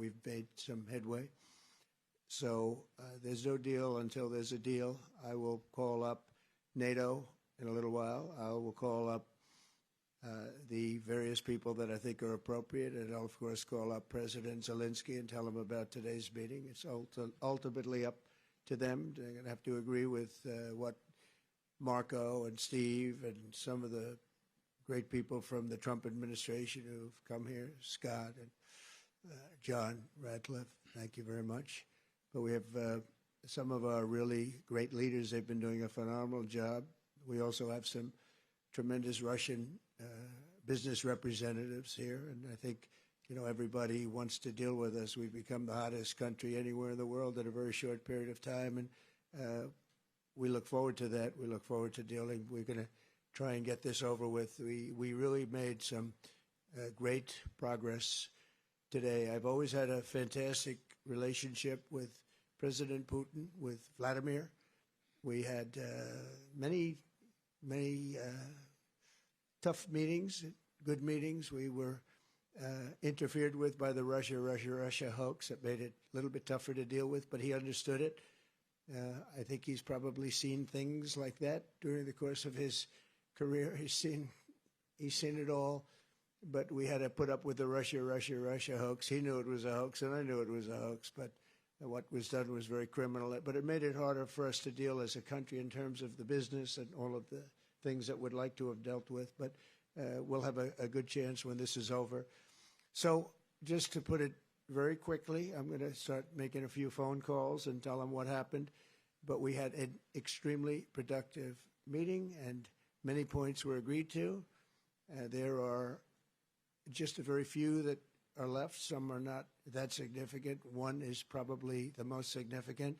we've made some headway. So there's no deal until there's a deal. I will call up NATO in a little while. I will call up the various people that I think are appropriate, and I'll, of course, call up President Zelensky and tell him about today's meeting. It's ultimately up to them. They're going to have to agree with what Marco and Steve and some of the great people from the Trump administration who've come here, Scott and John Radcliffe, thank you very much. But we have some of our really great leaders. They've been doing a phenomenal job. We also have some tremendous Russian business representatives here, and I think, you know, everybody wants to deal with us. We've become the hottest country anywhere in the world in a very short period of time, and we look forward to that. We look forward to dealing. We're going to try and get this over with. We really made some great progress today. I've always had a fantastic relationship with President Putin, with Vladimir. We had many tough meetings, good meetings. We were interfered with by the Russia hoax. It made it a little bit tougher to deal with, but he understood it. I think he's probably seen things like that during the course of his career. He's seen it all, but we had to put up with the Russia hoax. He knew it was a hoax, and I knew it was a hoax, but what was done was very criminal. But it made it harder for us to deal as a country in terms of the business and all of the things that we'd like to have dealt with, but we'll have a good chance when this is over. So just to put it very quickly, I'm going to start making a few phone calls and tell them what happened, but we had an extremely productive meeting and many points were agreed to. There are just a very few that are left. Some are not that significant. One is probably the most significant,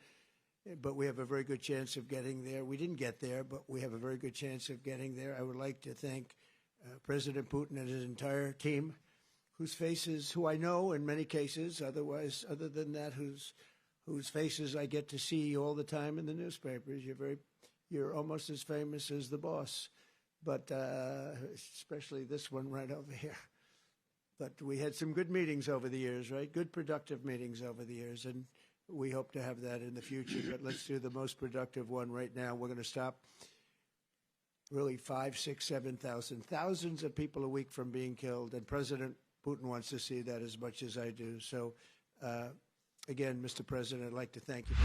but we have a very good chance of getting there. We didn't get there, but we have a very good chance of getting there. I would like to thank President Putin and his entire team, whose faces, who I know in many cases, other than that, whose faces I get to see all the time in the newspapers. You're almost as famous as the boss, but especially this one right over here. But we had some good meetings over the years, right? Good, productive meetings over the years, and we hope to have that in the future. But let's do the most productive one right now. We're going to stop really 5, 6, 7,000, thousands of people a week from being killed, and President Putin wants to see that as much as I do. So, again, Mr. President, I'd like to thank you.